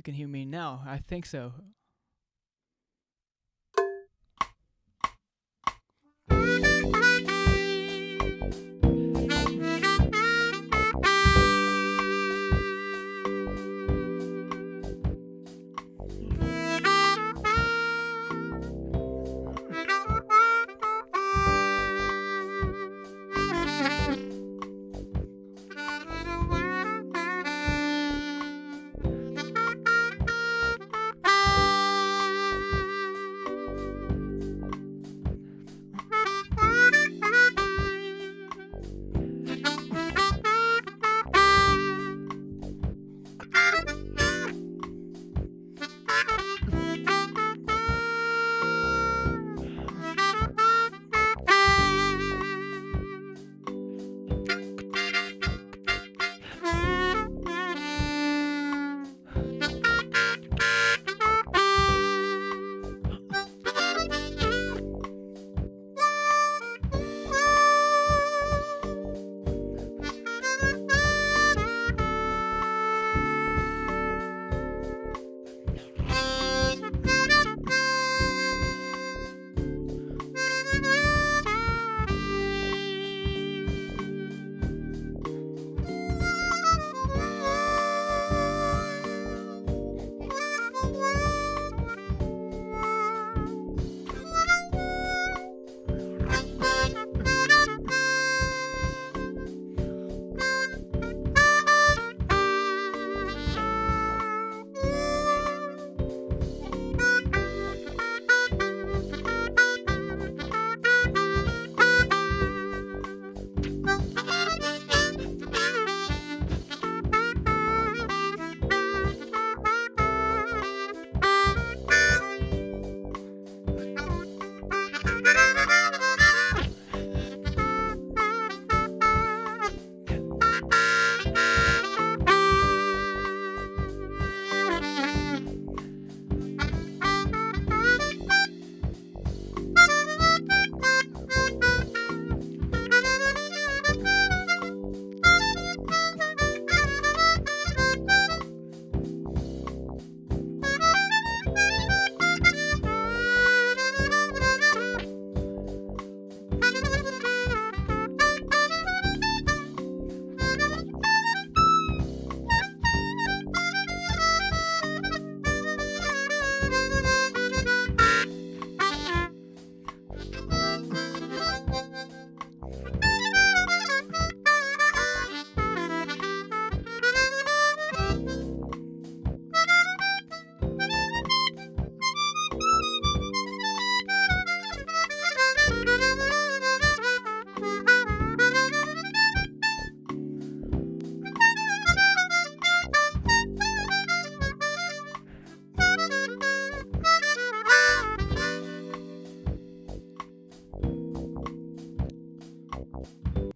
You can hear me now. I think so.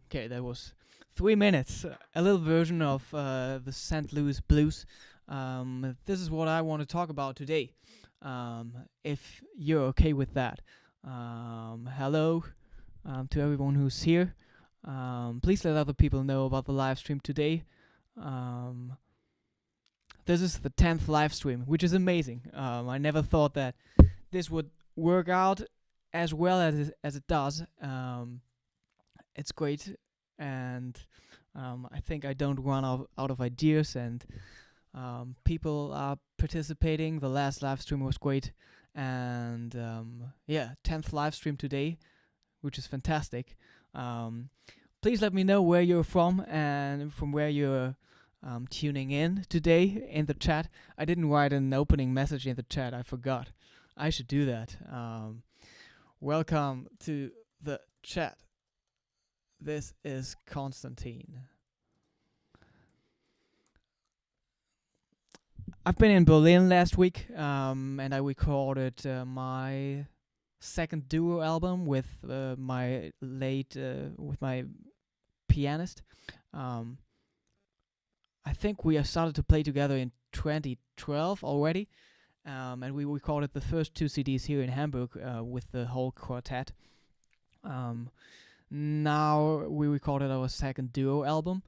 Okay, that was 3 minutes. A little version of the St. Louis Blues. This is what I want to talk about today. If you're okay with that. Hello to everyone who's here. Please let other people know about the live stream today. This is the 10th live stream, which is amazing. I never thought that this would work out as well as it does. It's great, and I think I don't run out of ideas, and people are participating. The last live stream was great, and 10th live stream today, which is fantastic. Please let me know where you're from and from where you're tuning in today in the chat. I didn't write an opening message in the chat. I forgot. I should do that. Welcome to the chat. This is Konstantin. I've been in Berlin last week, and I recorded my second duo album with my pianist. I think we have started to play together in 2012 already, and we recorded the first 2 CDs here in Hamburg with the whole quartet. Now we recorded our second duo album,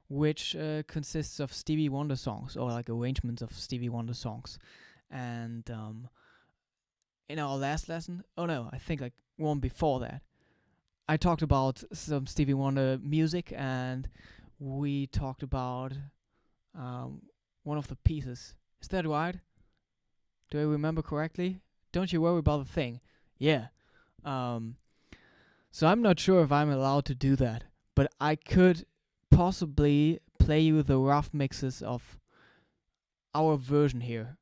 which consists of Stevie Wonder songs, or like arrangements of Stevie Wonder songs. And in our last lesson, oh no, I think like one before that, I talked about some Stevie Wonder music, and we talked about one of the pieces. Is that right? Do I remember correctly? Don't you worry about a thing. Yeah. So I'm not sure if I'm allowed to do that, but I could possibly play you the rough mixes of our version here.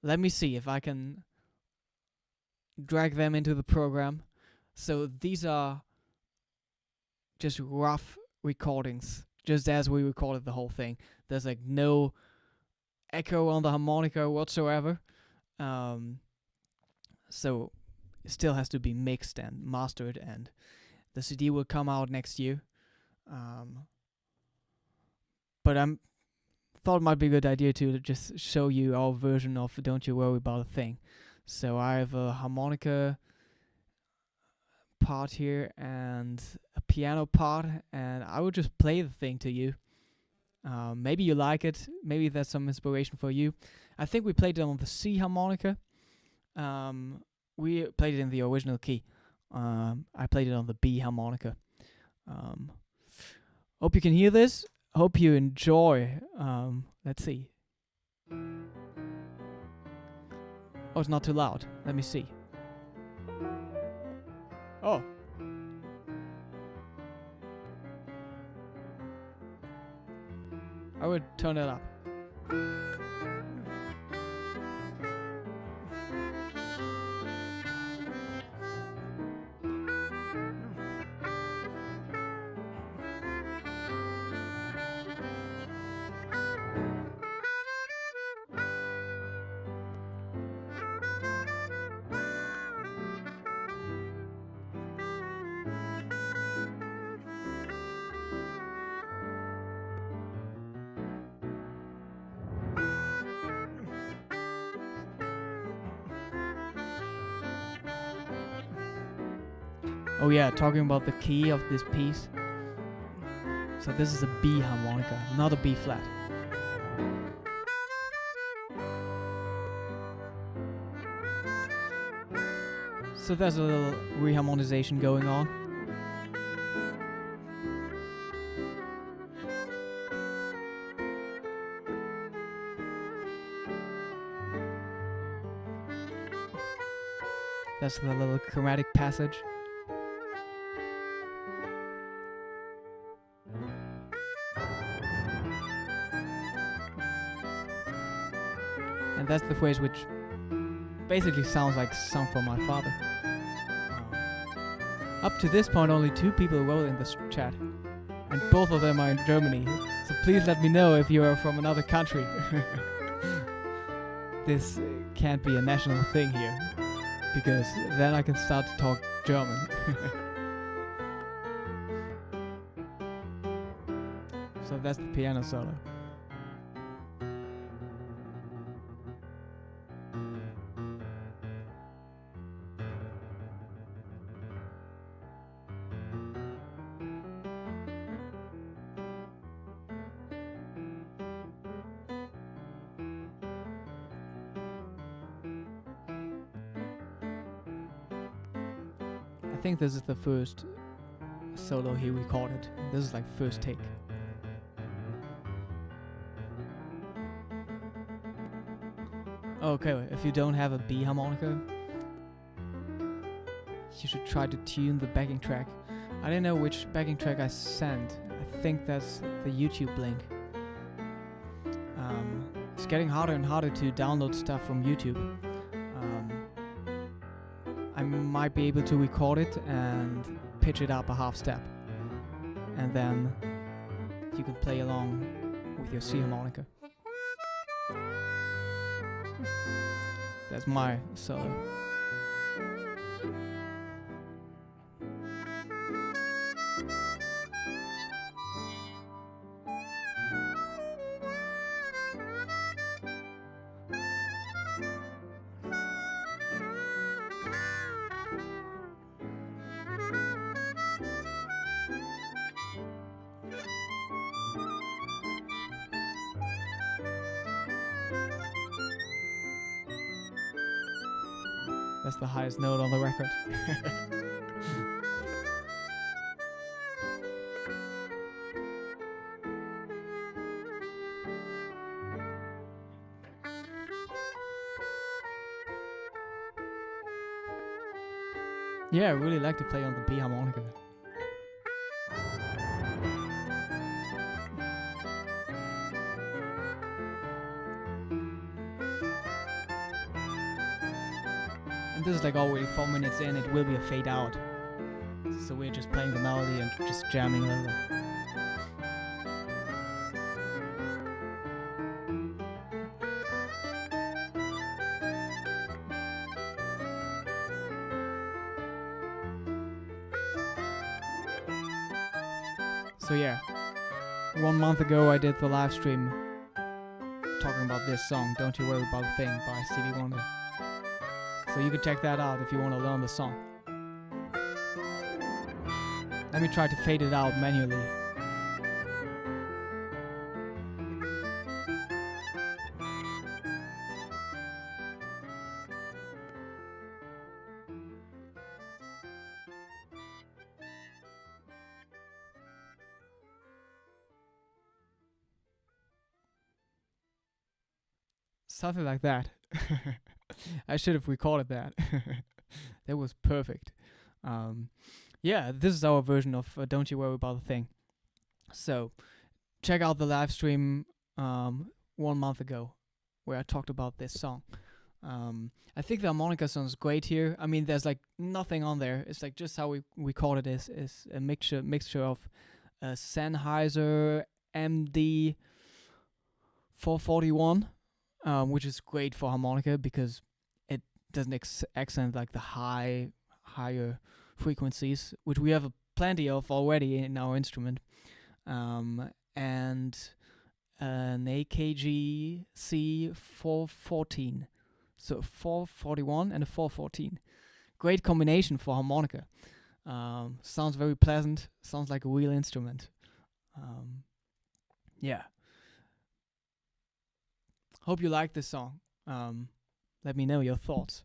Let me see if I can drag them into the program. So these are just rough recordings, just as we recorded the whole thing. There's like no echo on the harmonica whatsoever. So it still has to be mixed and mastered, and the CD will come out next year. But I thought it might be a good idea to just show you our version of Don't You Worry About a Thing. So I have a harmonica part here and a piano part, and I will just play the thing to you. Maybe you like it. Maybe that's some inspiration for you. I think we played it on the C harmonica. We played it in the original key. I played it on the B harmonica. Hope you can hear this. Hope you enjoy. Let's see. Oh, it's not too loud. Let me see. Oh. I would turn it up. Oh yeah, talking about the key of this piece. So this is a B harmonica, not a B flat. So there's a little reharmonization going on. That's the little chromatic passage. And that's the phrase which basically sounds like Song for My Father. Up to this point, only 2 people wrote in this chat, and both of them are in Germany. So please let me know if you are from another country. This can't be a national thing here, because then I can start to talk German. So that's the piano solo. I think this is the first solo he recorded. This is like first take. Okay, if you don't have a B harmonica, you should try to tune the backing track. I don't know which backing track I sent. I think that's the YouTube link. It's getting harder and harder to download stuff from YouTube. I might be able to record it and pitch it up a half step, and then you can play along with your C harmonica. That's my solo. is the highest note on the record. Yeah, I really like to play on the B harmonica. And this is like already 4 minutes in, it will be a fade out. So we're just playing the melody and just jamming a little. So yeah, 1 month ago I did the live stream talking about this song, Don't You Worry About a Thing by Stevie Wonder. So you can check that out if you want to learn the song. Let me try to fade it out manually. Something like that. I should have recorded that. That was perfect. Yeah, this is our version of Don't You Worry About a Thing. So, check out the live stream 1 month ago where I talked about this song. I think the harmonica sounds great here. I mean, there's like nothing on there. It's like just how we recorded this is a mixture of Sennheiser MD 441, which is great for harmonica because it doesn't accent like the higher frequencies, which we have plenty of already in our instrument, and an AKG C414, so 441 and a 414. Great combination for harmonica. Sounds very pleasant. Sounds like a real instrument. Yeah. Hope you like this song. Let me know your thoughts.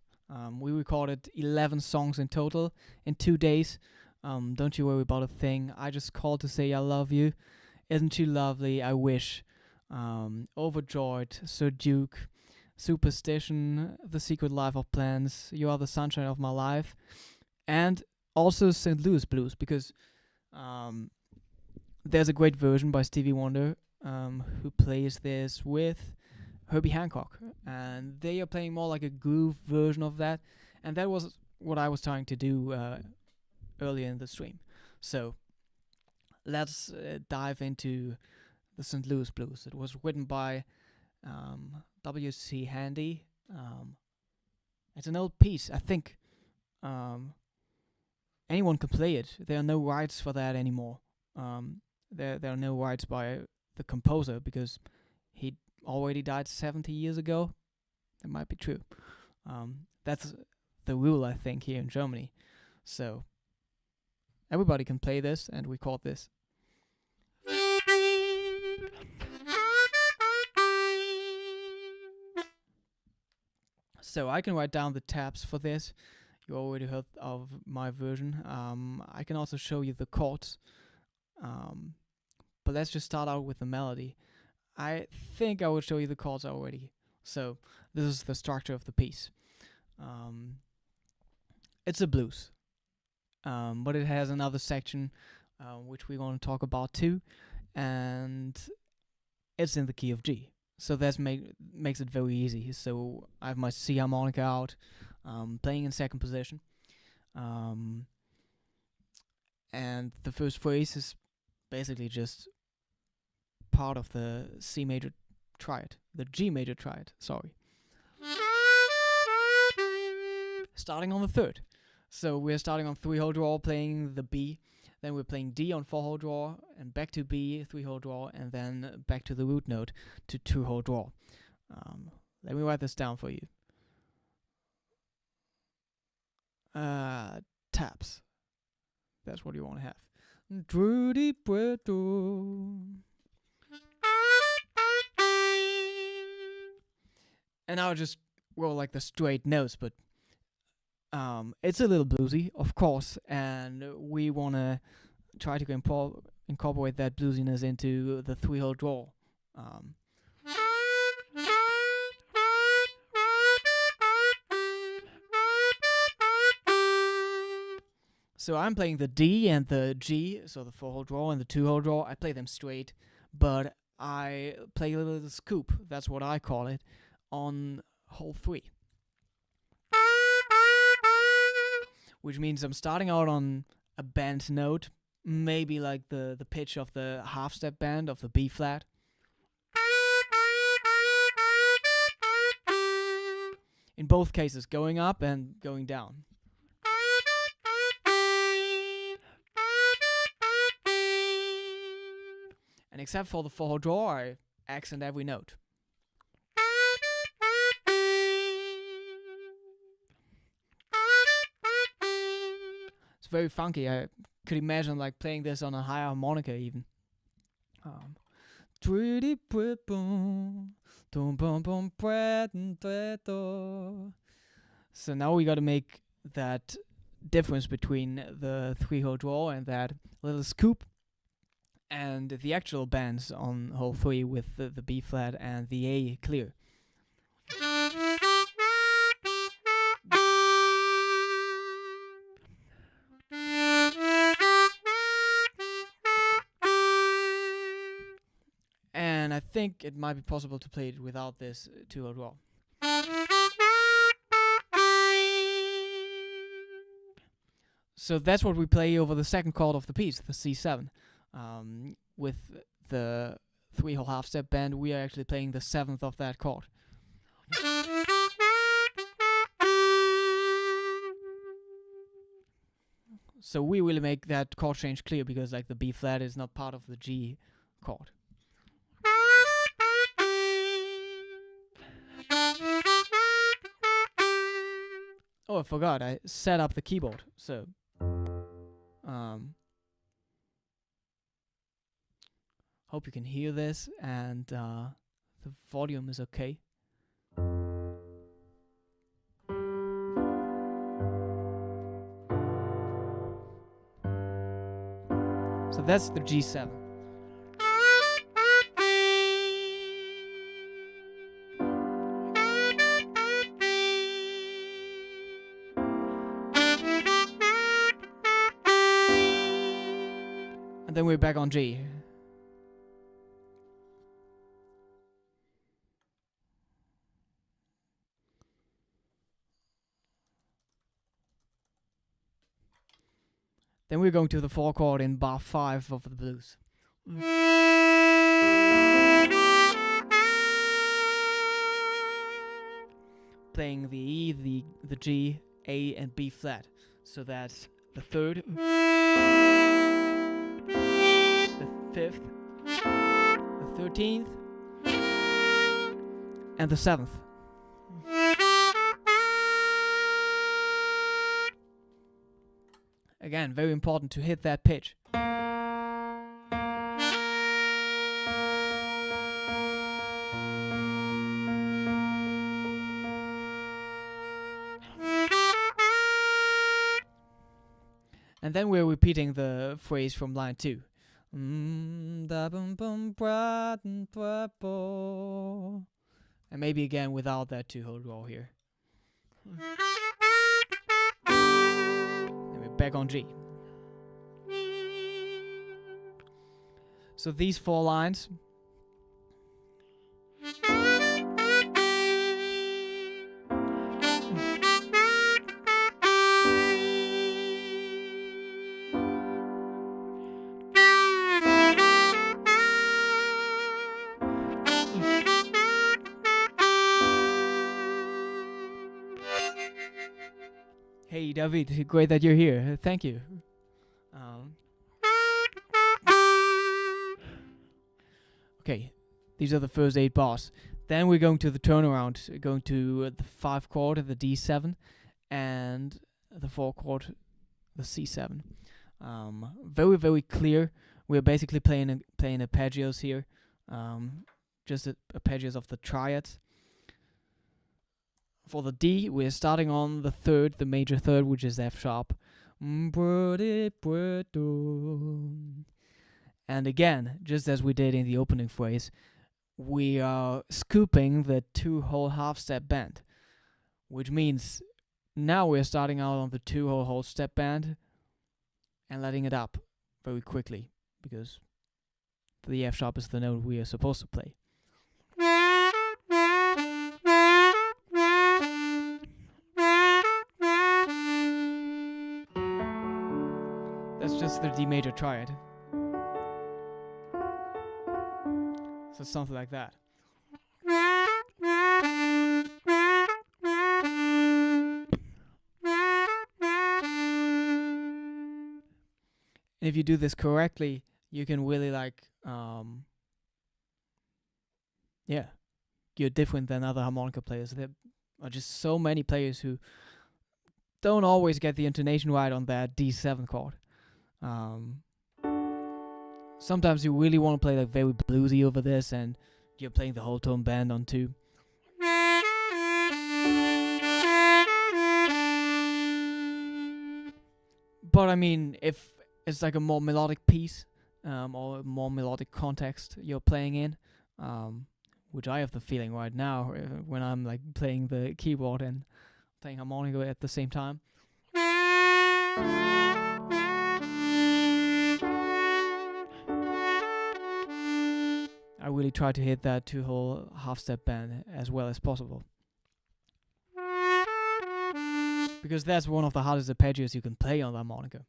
We recorded 11 songs in total in 2 days. Don't you worry about a thing. I just called to say I love you. Isn't you lovely? I wish. Overjoyed. Sir Duke. Superstition. The Secret Life of Plans. You are the sunshine of my life. And also St. Louis Blues, because there's a great version by Stevie Wonder who plays this with Herbie Hancock, and they are playing more like a groove version of that, and that was what I was trying to do earlier in the stream. So let's dive into the St. Louis Blues. It was written by W.C. Handy. It's an old piece. I think anyone can play it. There are no rights for that anymore. There are no rights by the composer because he already died 70 years ago. That might be true. That's the rule, I think, here in Germany. So everybody can play this and record this. So I can write down the tabs for this. You already heard of my version. I can also show you the chords. But let's just start out with the melody. I think I will show you the chords already. So this is the structure of the piece. It's a blues, but it has another section which we're going to talk about too, and it's in the key of G. So that makes it very easy. So I have my C harmonica out, playing in second position, and the first phrase is basically just part of the C major triad, the G major triad, sorry. Starting on the third. So we're starting on 3-hole draw, playing the B, then we're playing D on 4-hole draw, and back to B, 3-hole draw, and then back to the root note to 2-hole draw. Let me write this down for you. Taps. That's what you want to have. And I'll just roll like the straight notes, but It's a little bluesy, of course, and we want to try to incorporate that bluesiness into the three-hole draw. Um, so I'm playing the D and the G, so the four-hole draw and the two-hole draw. I play them straight, but I play a little scoop, that's what I call it, on hole 3. Which means I'm starting out on a bent note, maybe like the pitch of the half-step bend of the B flat. In both cases, going up and going down. And except for the four-hole draw, I accent every note. It's very funky. I could imagine like playing this on a high harmonica even. So now we gotta make that difference between the three-hole draw and that little scoop and the actual bends on hole 3 with the B flat and the A clear. And I think it might be possible to play it without this two-hole draw. So that's what we play over the second chord of the piece, the C7. With the three-hole half-step bend, we are actually playing the 7th of that chord. So we will make that chord change clear because like the B flat is not part of the G chord. Oh, I forgot, I set up the keyboard, so hope you can hear this and the volume is okay. So that's the G7. And then we're back on G. Then we're going to the 4 chord in bar 5 of the blues. Playing the E, the G, A and B flat. So that's the 3rd, the 5th, the 13th, and the 7th. Again, very important to hit that pitch. And then we're repeating the phrase from line 2. And maybe again without that two-hole draw here. And we're back on G. So these 4 lines. Hey David, great that you're here. Thank you. Okay, these are the first 8 bars. Then we're going to the turnaround. We're going to the 5 chord, the D7, and the 4 chord, the C7. Very, very clear. We're basically playing arpeggios here, just arpeggios of the triads. for the D, we're starting on the third, the major third, which is F sharp. And again, just as we did in the opening phrase, we are scooping the 2-whole half-step bend, which means now we're starting out on the 2-whole step bend and letting it up very quickly, because the F sharp is the note we are supposed to play. That's just the D major triad. So something like that. And if you do this correctly, you can really you're different than other harmonica players. There are just so many players who don't always get the intonation right on that D7 chord. Sometimes you really want to play like very bluesy over this, and you're playing the whole tone bend on 2. But I mean, if it's like a more melodic piece, or a more melodic context you're playing in, which I have the feeling right now when I'm like playing the keyboard and playing harmonica at the same time. I really try to hit that 2-whole half-step bend as well as possible, because that's one of the hardest arpeggios you can play on the harmonica.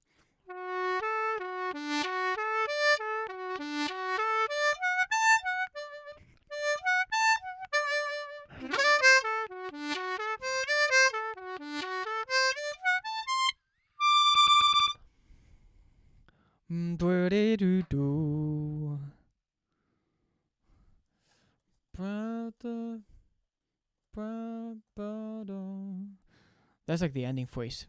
That's like the ending phrase.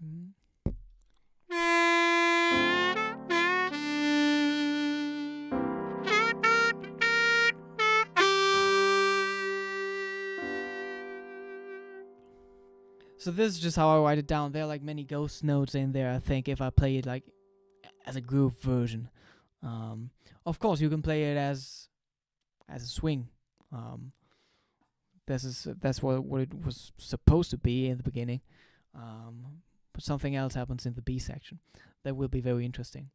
So this is just how I write it down. There are like many ghost notes in there, I think, if I play it like as a groove version. Of course, you can play it as a swing. That's what it was supposed to be in the beginning. But something else happens in the B section that will be very interesting.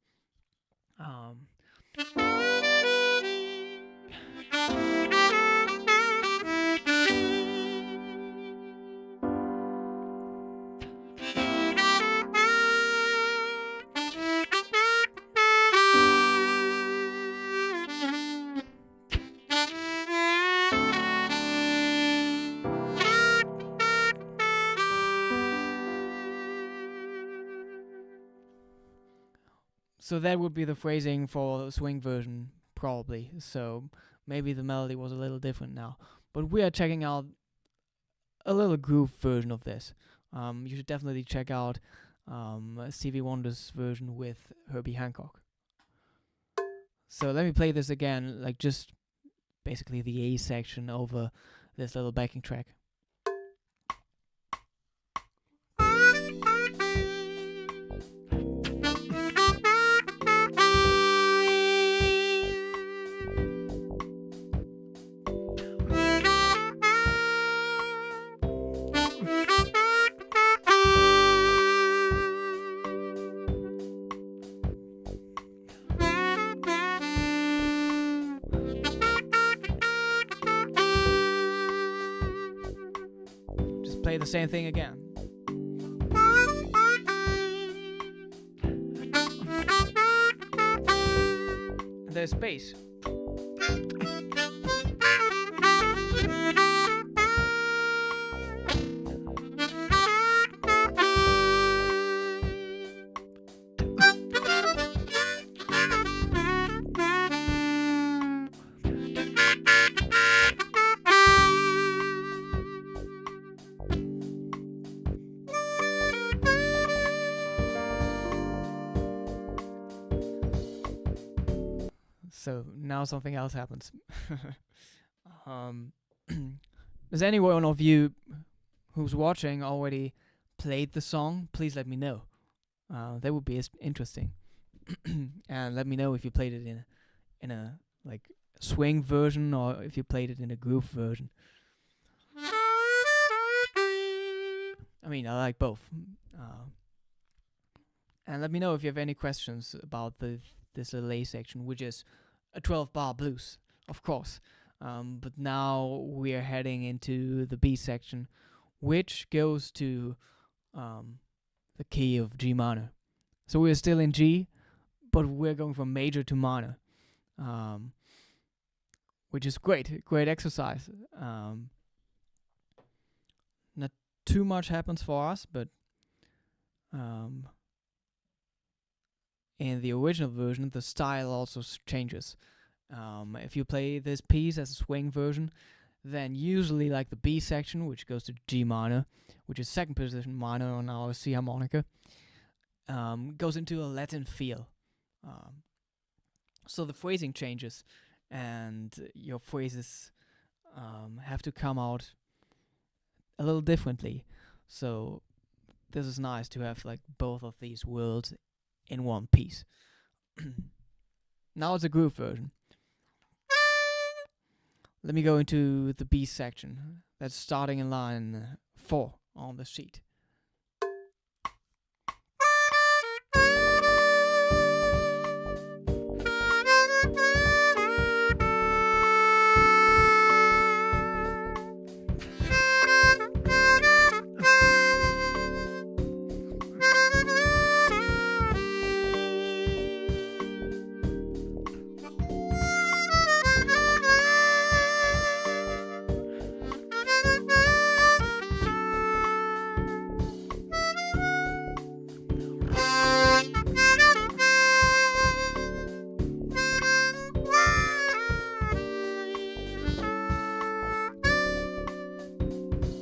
So that would be the phrasing for the swing version, probably. So maybe the melody was a little different now. But we are checking out a little groove version of this. You should definitely check out Stevie Wonder's version with Herbie Hancock. So let me play this again, like just basically the A section over this little backing track. Play the same thing again. And there's bass. So now something else happens. Does any one of you who's watching already played the song, please let me know. That would be interesting. And let me know if you played it in a like swing version or if you played it in a groove version. I mean, I like both. And let me know if you have any questions about this little A section, which is a 12-bar blues, of course. But now we are heading into the B section, which goes to the key of G minor. So we're still in G, but we're going from major to minor, which is great exercise. Not too much happens for us, but in the original version, the style also changes. If you play this piece as a swing version, then usually like the B section, which goes to G minor, which is second position minor on our C harmonica, goes into a Latin feel. So the phrasing changes, and your phrases have to come out a little differently. So this is nice to have like both of these worlds in one piece. Now it's a groove version. Let me go into the B section. That's starting in line 4 on the sheet.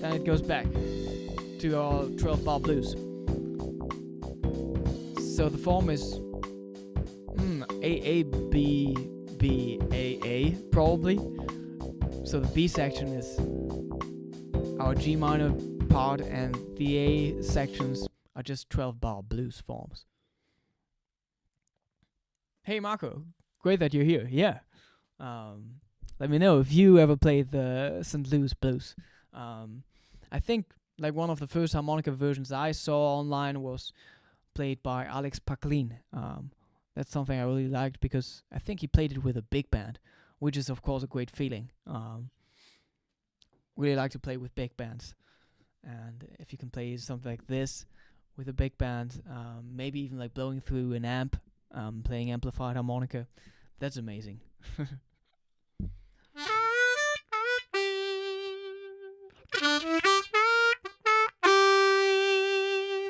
Then it goes back to our 12-bar blues. So the form is A A B B A A probably. So the B section is our G minor part, and the A sections are just 12-bar blues forms. Hey Marco, great that you're here. Yeah. Let me know if you ever played the St. Louis blues. I think like one of the first harmonica versions I saw online was played by Alex Packlin. That's something I really liked because I think he played it with a big band, which is of course a great feeling. Really like to play with big bands, and if you can play something like this with a big band, maybe even like blowing through an amp, playing amplified harmonica, that's amazing.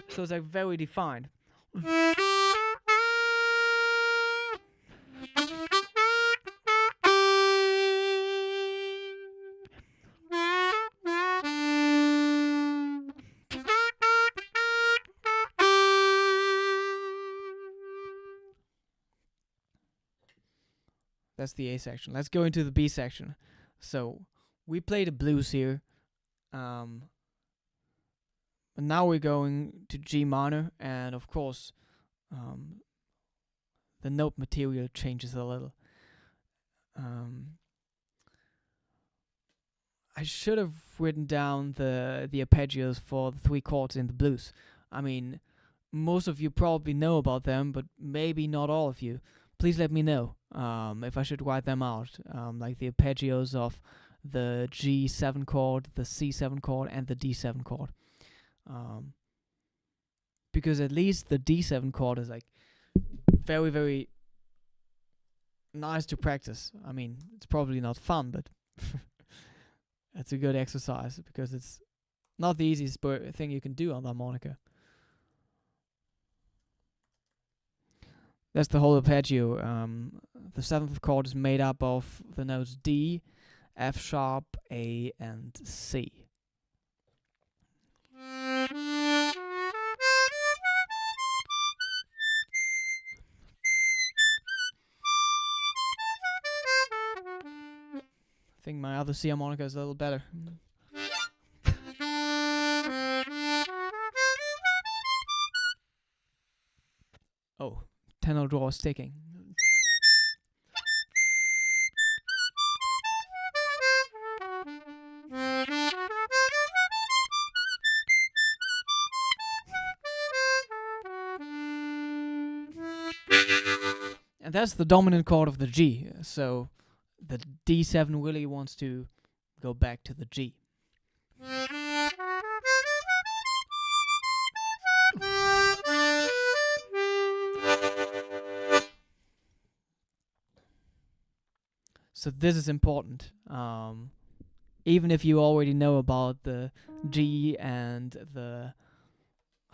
So it's like very defined. That's the A section. Let's go into the B section. So we played a blues here. But now we're going to G minor, and of course, the note material changes a little. I should have written down the arpeggios for the 3 chords in the blues. I mean, most of you probably know about them, but maybe not all of you. Please let me know if I should write them out, like the arpeggios of the G7 chord, the C7 chord, and the D7 chord. Because at least the D7 chord is like very, very nice to practice. I mean, it's probably not fun, but it's a good exercise because it's not the easiest thing you can do on the harmonica. That's the whole arpeggio. The 7th chord is made up of the notes D, F sharp, A, and C. I think my other C harmonica is a little better. Oh, tenor draw is sticking. And that's the dominant chord of the G. So the D7 really wants to go back to the G. So this is important. Even if you already know about the G and the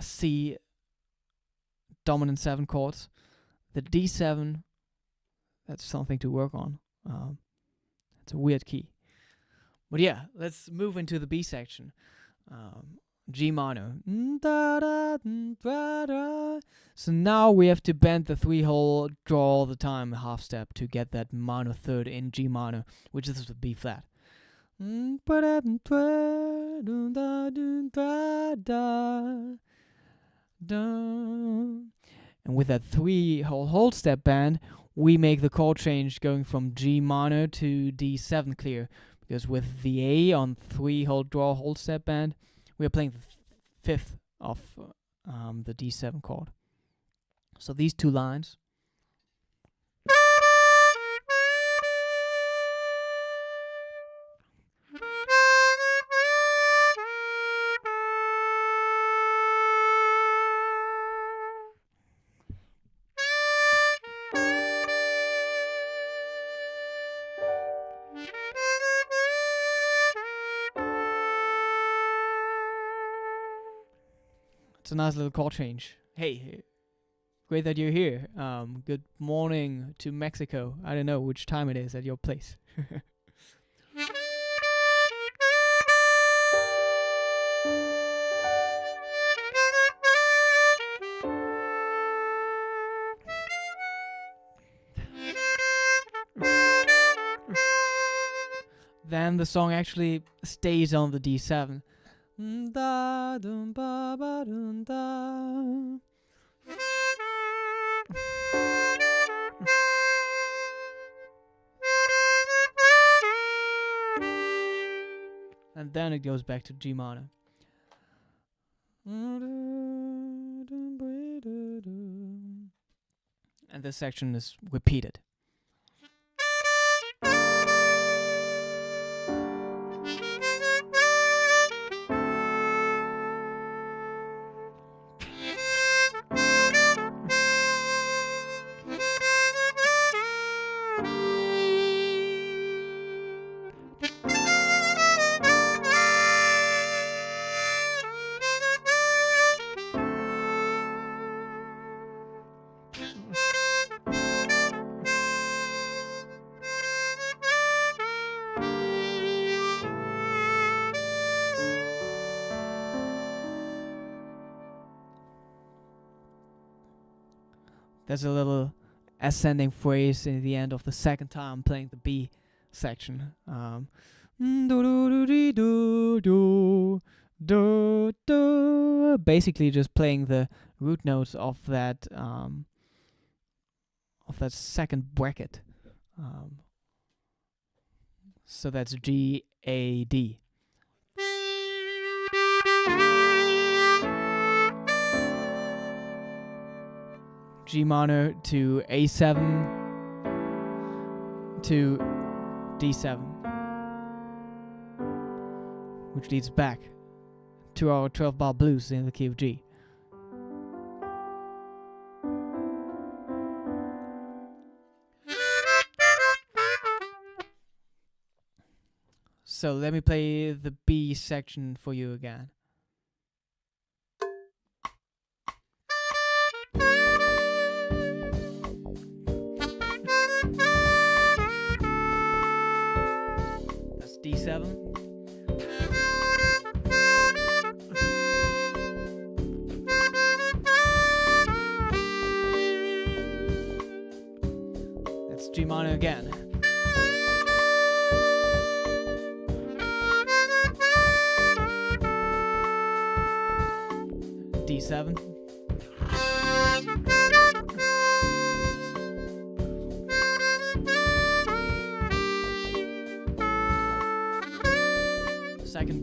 C dominant 7 chords, the D7, that's something to work on. It's a weird key. But yeah, let's move into the B section. G minor. So now we have to bend the 3-hole draw all the time, half step, to get that minor third in G minor, which is the B flat. And with that 3-hole hold step bend, we make the chord change going from G minor to D7 clear, because with the A on 3-hole draw hold step bend, we are playing the fifth of the D7 chord. So these two lines. It's a nice little chord change. Hey, great that you're here. Good morning to Mexico. I don't know which time it is at your place. Then the song actually stays on the D7. And then it goes back to G minor. And this section is repeated. There's a little ascending phrase in the end of the second time playing the B section. Basically just playing the root notes of that second bracket. So that's G, A, D. G minor to A7 to D7, which leads back to our 12-bar blues in the key of G. So let me play the B section for you again. D7. That's G minor again. D7.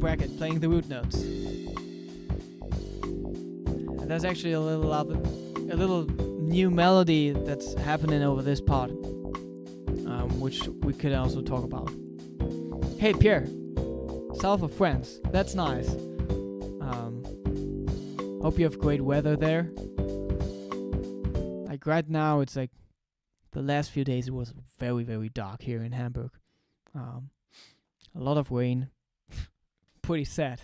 bracket playing the root notes. And there's actually a little new melody that's happening over this part, which we could also talk about. Hey Pierre, south of France. That's nice. Hope you have great weather there. Like right now, it's like the last few days it was very, very dark here in Hamburg. A lot of rain. Pretty sad.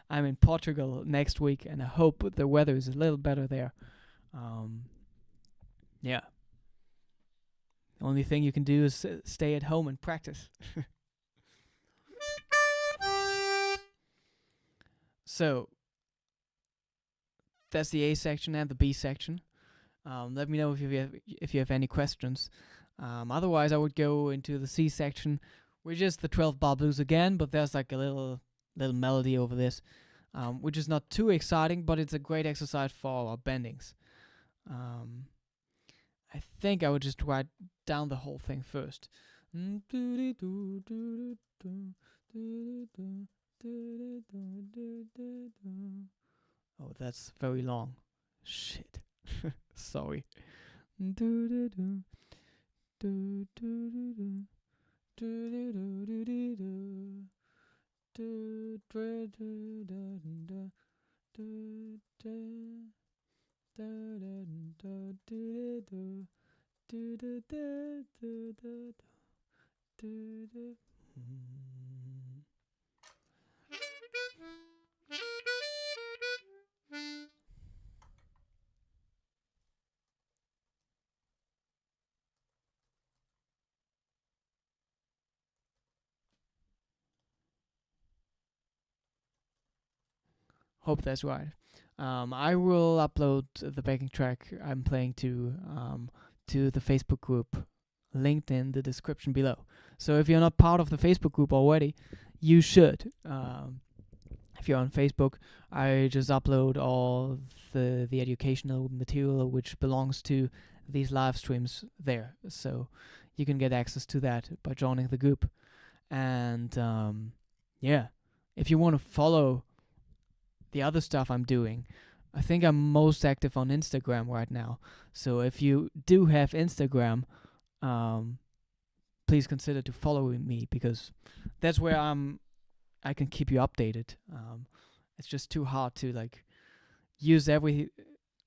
I'm in Portugal next week, and I hope the weather is a little better there. Yeah. The only thing you can do is stay at home and practice. So, that's the A section and the B section. Let me know if you have any questions. Otherwise, I would go into the C section, which is the 12-bar blues again, but there's like a little melody over this, which is not too exciting, but it's a great exercise for our bendings. I think I would just write down the whole thing first. Oh, that's very long. Shit. Sorry. Hope that's right. I will upload the backing track I'm playing to the Facebook group, linked in the description below. So if you're not part of the Facebook group already, you should. If you're on Facebook, I just upload all the educational material which belongs to these live streams there. So you can get access to that by joining the group. And yeah, if you want to follow the other stuff I'm doing, I think I'm most active on Instagram right now. So if you do have Instagram, please consider to follow me, because that's where I can keep you updated. It's just too hard to like use every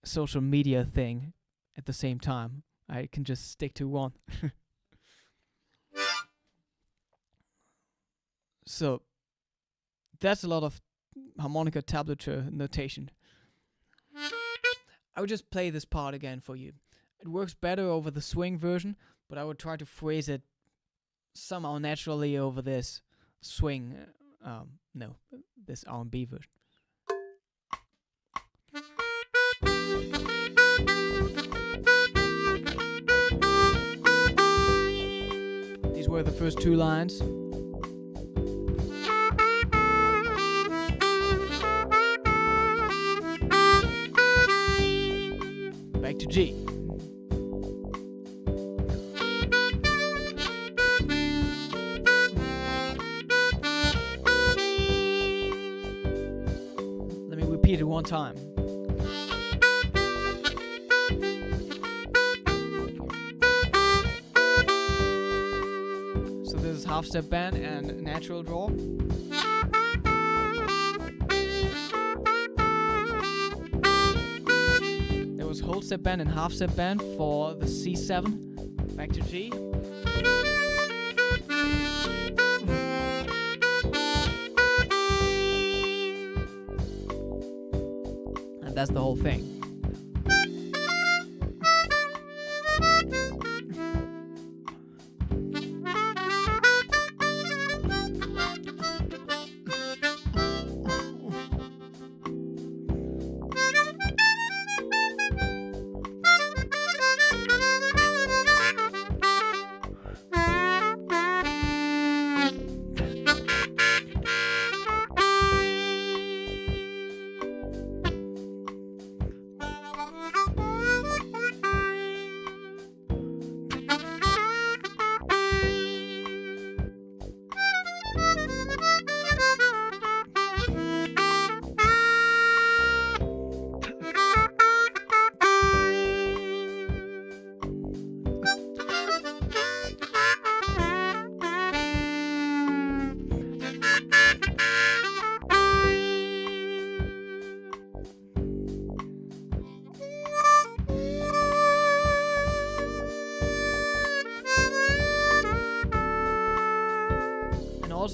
social media thing at the same time. I can just stick to one. So that's a lot of harmonica tablature notation. I would just play this part again for you. It works better over the swing version, but I would try to phrase it somehow naturally over this swing, this R&B version. These were the first two lines. Back to G. Let me repeat it one time. So this is half step bend and natural draw. Whole step bend and half step bend for the C7. Back to G. And that's the whole thing.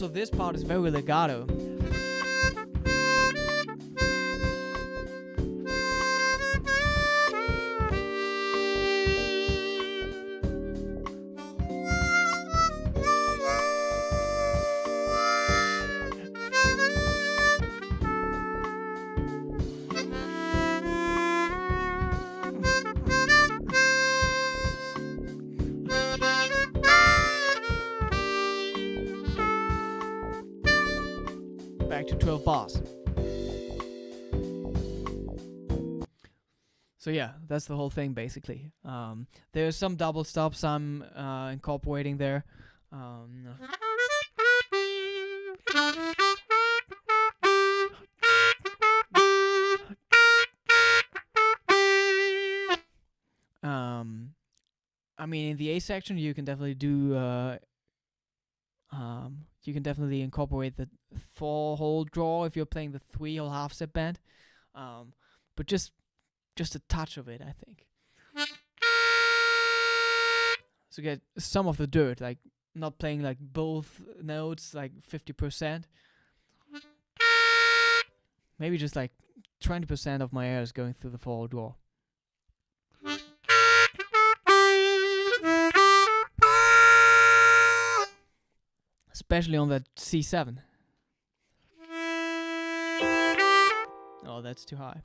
Also, this part is very legato. Back to 12 bars. So yeah, that's the whole thing basically. There's some double stops I'm incorporating there. I mean, in the A section, you can definitely do. You can definitely incorporate the 4-hole draw if you're playing the 3-hole half step bend. But just a touch of it, I think. So get some of the dirt, like not playing like both notes, like 50%. Maybe just like 20% of my air is going through the 4-hole draw. Especially on that C7. Oh, that's too high.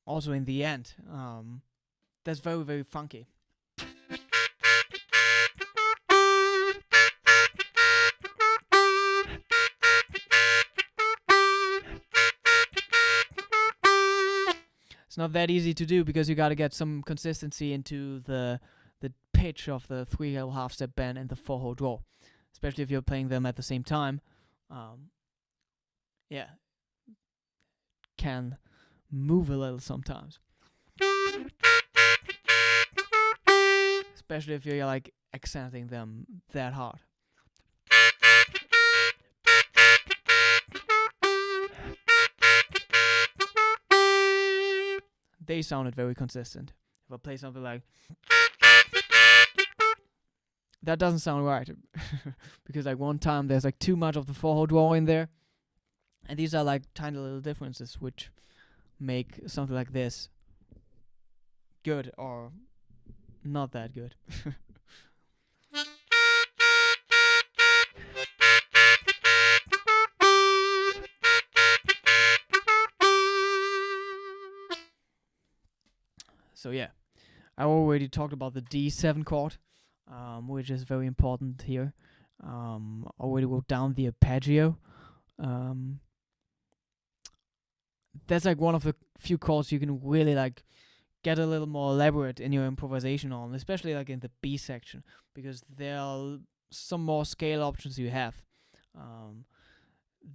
Also in the end, that's very, very funky. It's not that easy to do because you gotta get some consistency into the pitch of the 3-hole half step bend and the 4-hole draw, especially if you're playing them at the same time. Yeah, can move a little sometimes, especially if you're like accenting them that hard. They sounded very consistent. If I play something like that, doesn't sound right because like one time there's like too much of the 4-hole draw in there, and these are like tiny little differences which make something like this good or not that good. So yeah, I already talked about the D7 chord, which is very important here. Already wrote down the arpeggio. That's like one of the few chords you can really like get a little more elaborate in your improvisation on, especially like in the B section, because there are some more scale options you have.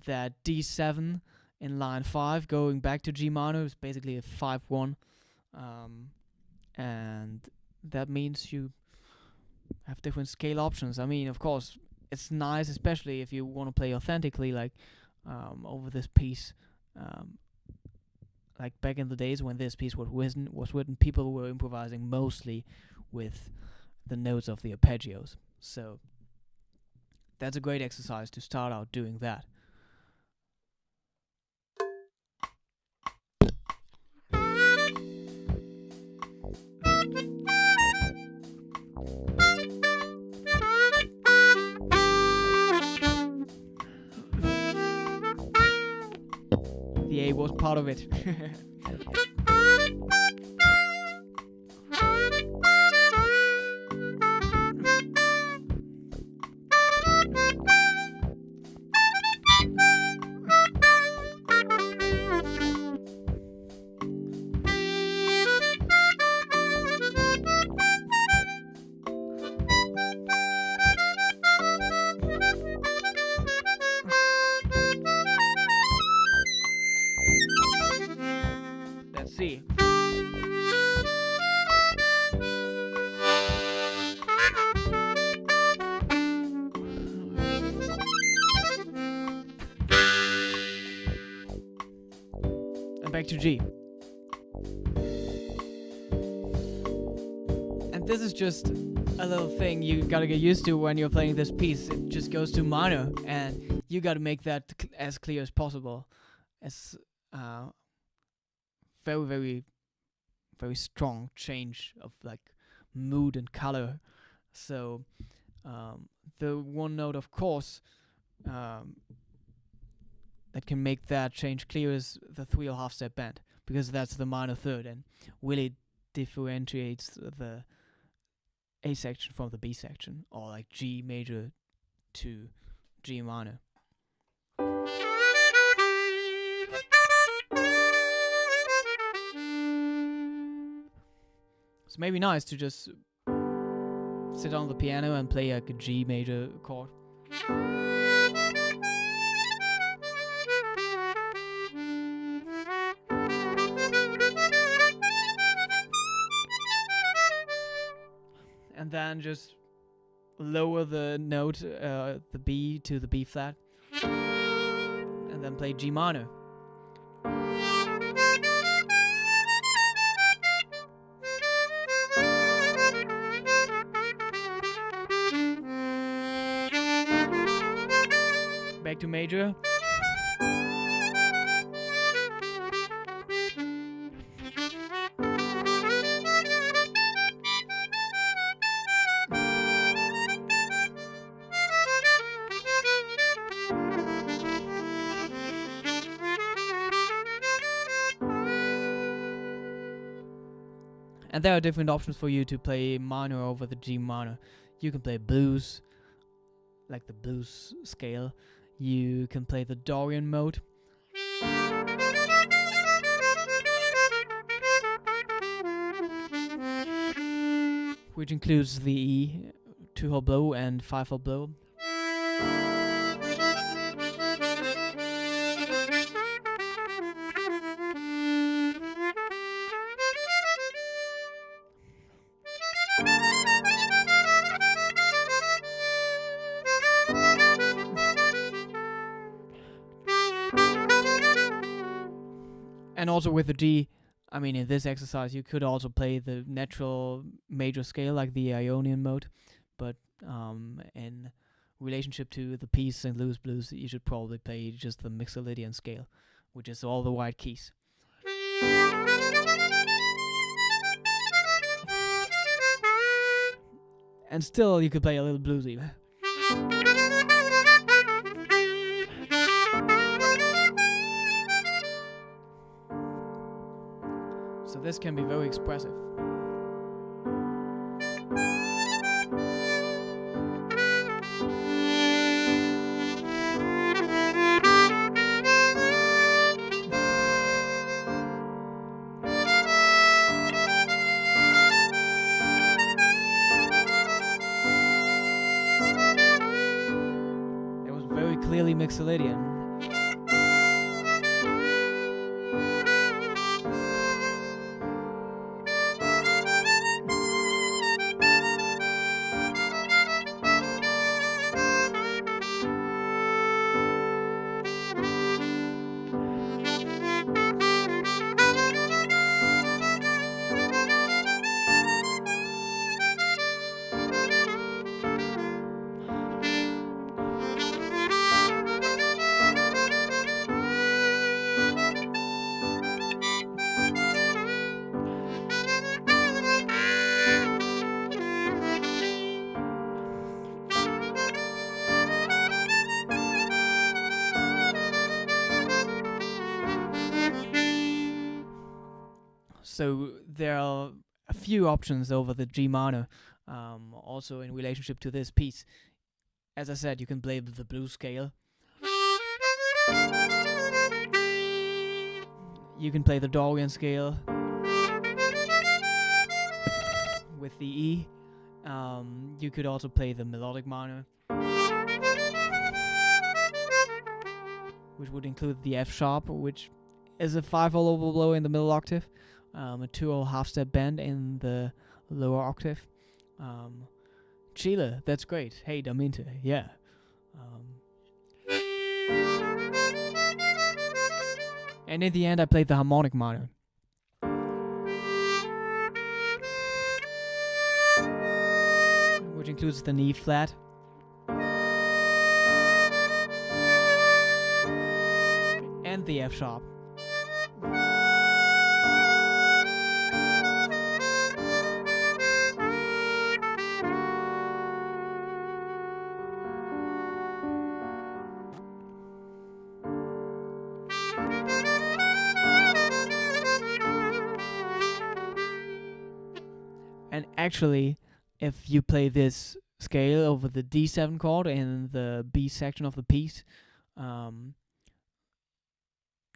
That D7 in line 5 going back to G minor is basically a 5-1, and that means you have different scale options. I mean, of course, it's nice, especially if you want to play authentically, like over this piece. Like back in the days when this piece was written, people were improvising mostly with the notes of the arpeggios. So that's a great exercise to start out doing that. The A was part of it. back to G. And this is just a little thing you gotta get used to when you're playing this piece. It just goes to minor, and you gotta make that as clear as possible. As very, very, very strong change of like mood and color. So the one note, of course, that can make that change clear is the 3 1/2 step bend, because that's the minor third and really differentiates the A section from the B section, or like G major to G minor. It's maybe nice to just sit on the piano and play like a G major chord. And then just lower the note, the B to the B flat, and then play G minor. Back to major. And there are different options for you to play minor over the G minor. You can play blues, like the blues scale. You can play the Dorian mode. Which includes the E, 2-hole blow and 5-hole blow. And also with the G, I mean, in this exercise, you could also play the natural major scale, like the Ionian mode. But in relationship to the piece St. Louis Blues, you should probably play just the Mixolydian scale, which is all the white keys. And still, you could play a little bluesy. So this can be very expressive. It was very clearly Mixolydian. So there are a few options over the G minor, also in relationship to this piece. As I said, you can play the blues scale. You can play the Dorian scale with the E. You could also play the melodic minor, which would include the F sharp, which is a 5-hole overblow in the middle octave, a 2-hole half-step bend in the lower octave. Chile, that's great. Hey, Daminte, yeah. And in the end, I played the harmonic minor. Which includes the E flat. And the F sharp. And actually, if you play this scale over the D7 chord in the B section of the piece,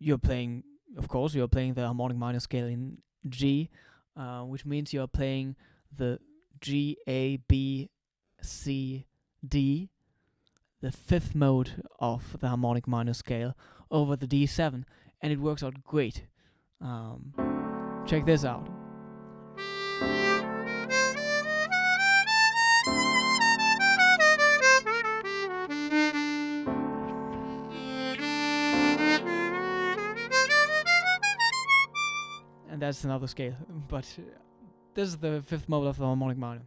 you're playing the harmonic minor scale in G, which means you're playing the G, A, B, C, D, the fifth mode of the harmonic minor scale, over the D7, and it works out great. Check this out. And that's another scale, but this is the fifth mode of the harmonic minor.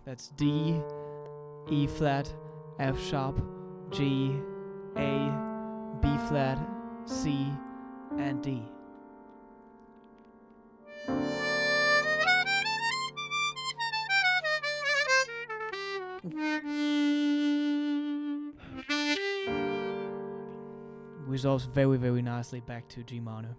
That's D, E flat, F sharp, G, A, B flat, C, and D. Resolves very, very nicely back to G minor.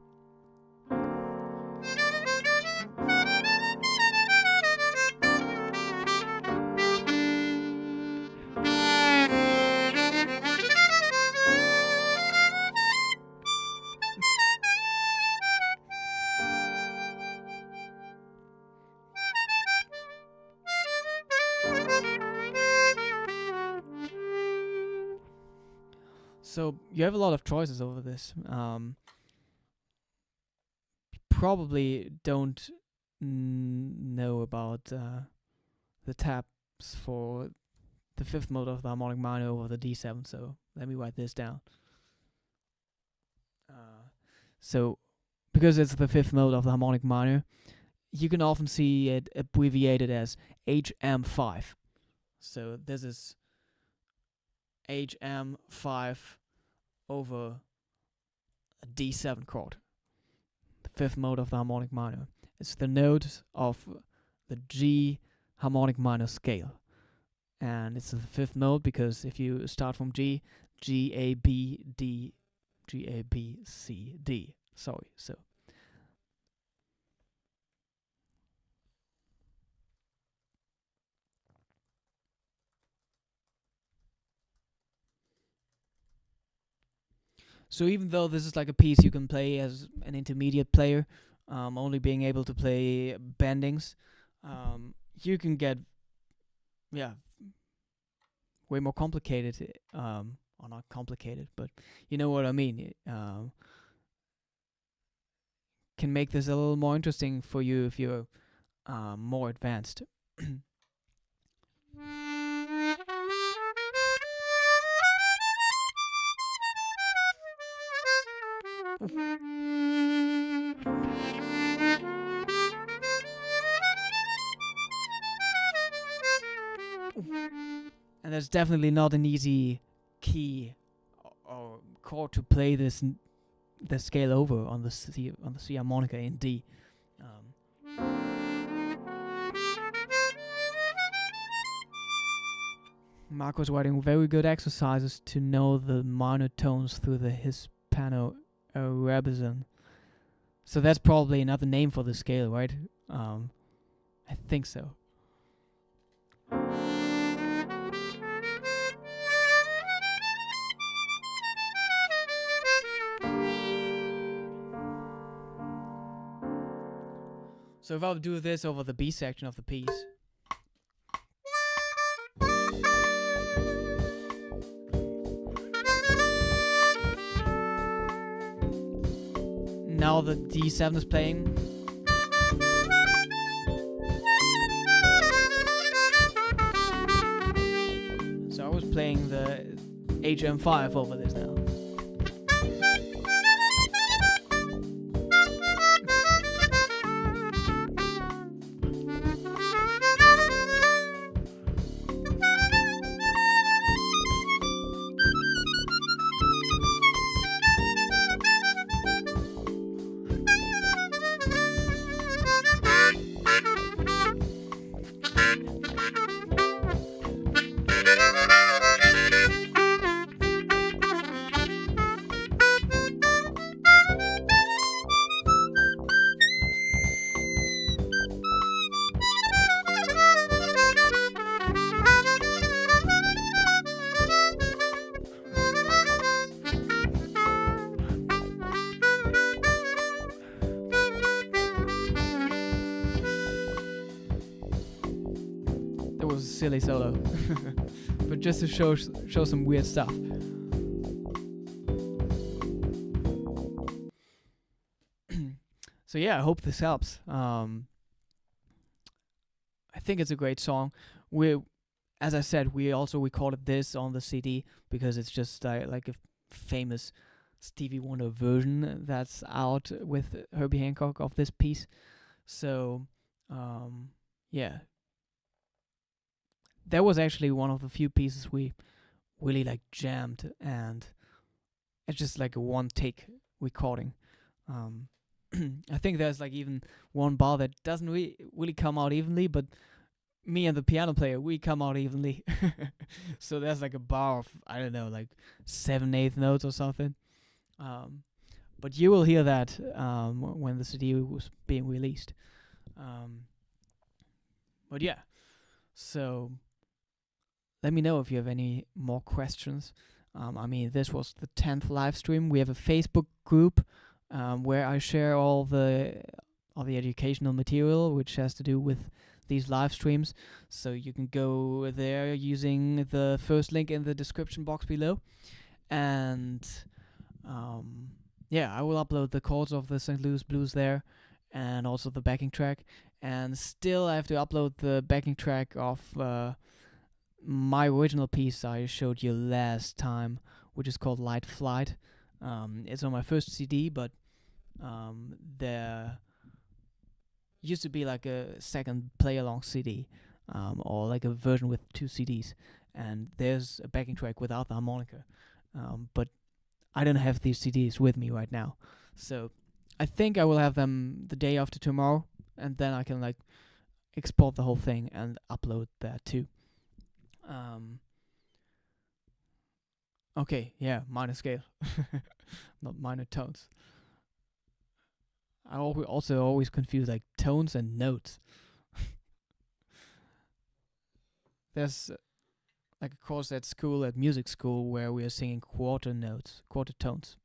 So you have a lot of choices over this. Probably don't know about the tabs for the fifth mode of the harmonic minor over the D7, so let me write this down. So because it's the fifth mode of the harmonic minor, you can often see it abbreviated as HM5. So this is HM5 over a D7 chord, the fifth mode of the harmonic minor. It's the note of the G harmonic minor scale, and it's the fifth mode because if you start from G, G, A, B, D, G, A, B, C, D. So So even though this is like a piece you can play as an intermediate player, only being able to play bendings, you can get, way more complicated, or not complicated, but you know what I mean. Can make this a little more interesting for you if you're more advanced. And that's definitely not an easy key or chord to play the scale over on the C harmonica in D. Mark was writing very good exercises to know the minor tones through the Hispano-Arabian. So that's probably another name for the scale, right? I think so. So if I would do this over the B section of the piece, now the D7 is playing, playing the HM5 over this now. That was a silly solo, but just to show some weird stuff. So yeah, I hope this helps. I think it's a great song. As I said, we also recorded this on the CD because it's just like a famous Stevie Wonder version that's out with Herbie Hancock of this piece. So yeah, that was actually one of the few pieces we really like jammed, and it's just like a one take recording. I think there's like even one bar that doesn't really come out evenly, but me and the piano player, we come out evenly. So there's like a bar of, I don't know, like 7/8 notes or something. But you will hear that when the CD was being released. But yeah, so let me know if you have any more questions. I mean, this was the 10th live stream. We have a Facebook group where I share all the educational material which has to do with these live streams. So you can go there using the first link in the description box below. And yeah, I will upload the chords of the St. Louis Blues there, and also the backing track. And still I have to upload the backing track of my original piece I showed you last time, which is called Light Flight. It's on my first CD, but there used to be like a second play-along CD, or like a version with 2 CDs, and there's a backing track without the harmonica. But I don't have these CDs with me right now, so I think I will have them the day after tomorrow, and then I can like export the whole thing and upload that too. Okay, yeah, minor scale, not minor tones. I also always confuse like tones and notes. There's like a course at school, at music school, where we are singing quarter notes, quarter tones.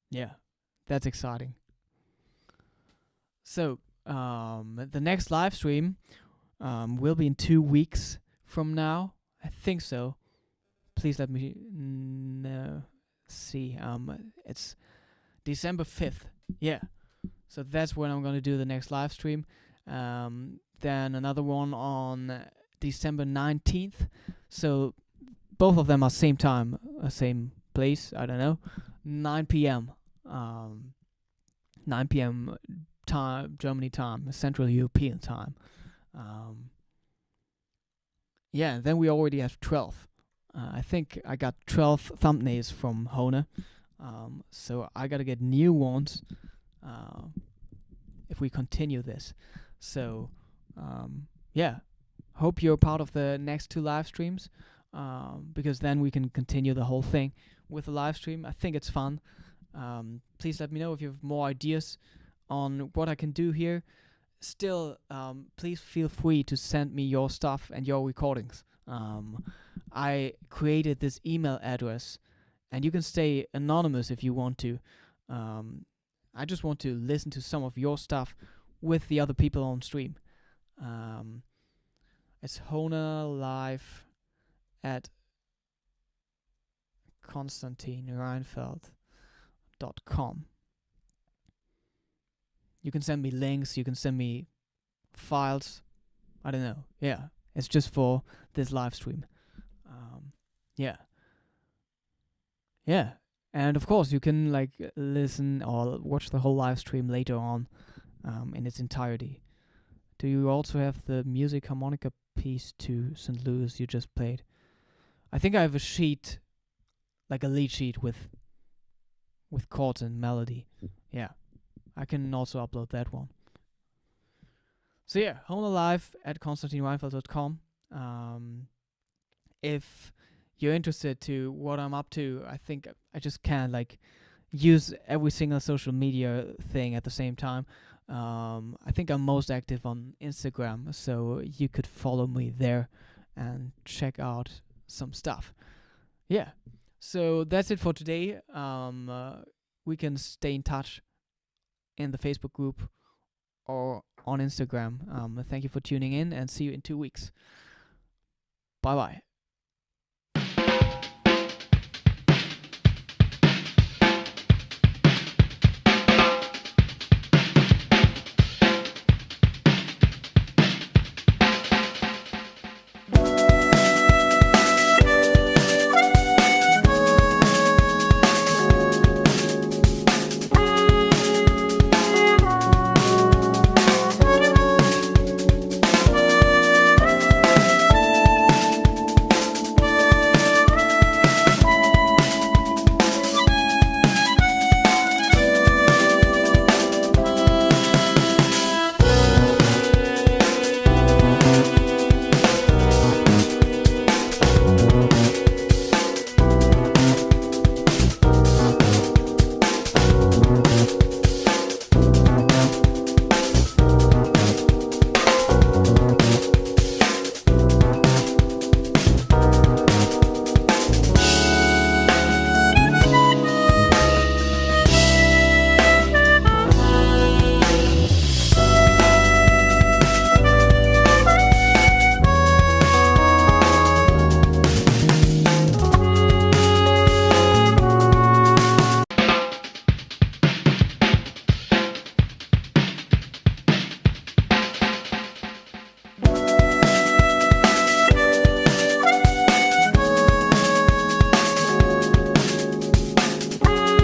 Yeah, that's exciting. So the next live stream will be in 2 weeks from now. I think so. Please let me see. It's December 5th. Yeah. So that's when I'm going to do the next live stream. Then another one on December 19th. So both of them are same time, same place. I don't know. 9 p.m. 9 p.m. time, Germany time, Central European time. Yeah, then we already have 12. I think I got 12 thumbnails from Hohner. So I gotta get new ones if we continue this. So yeah, hope you're part of the next 2 live streams, because then we can continue the whole thing with the live stream. I think it's fun. Please let me know if you have more ideas on what I can do here. Still, please feel free to send me your stuff and your recordings. I created this email address, and you can stay anonymous if you want to. I just want to listen to some of your stuff with the other people on stream. It's hohnerlive at konstantinreinfeld.com. You can send me links, you can send me files. I don't know. Yeah, it's just for this live stream. Yeah. Yeah. And of course, you can like listen or watch the whole live stream later on in its entirety. Do you also have the music harmonica piece to St. Louis you just played? I think I have a sheet, like a lead sheet with chords and melody. Yeah, I can also upload that one. So yeah, Hohner Live at konstantinreinfeld.com. If you're interested to what I'm up to, I think I just can't like use every single social media thing at the same time. I think I'm most active on Instagram, so you could follow me there and check out some stuff. Yeah. So that's it for today. We can stay in touch in the Facebook group or on Instagram. Thank you for tuning in and see you in 2 weeks. Bye bye.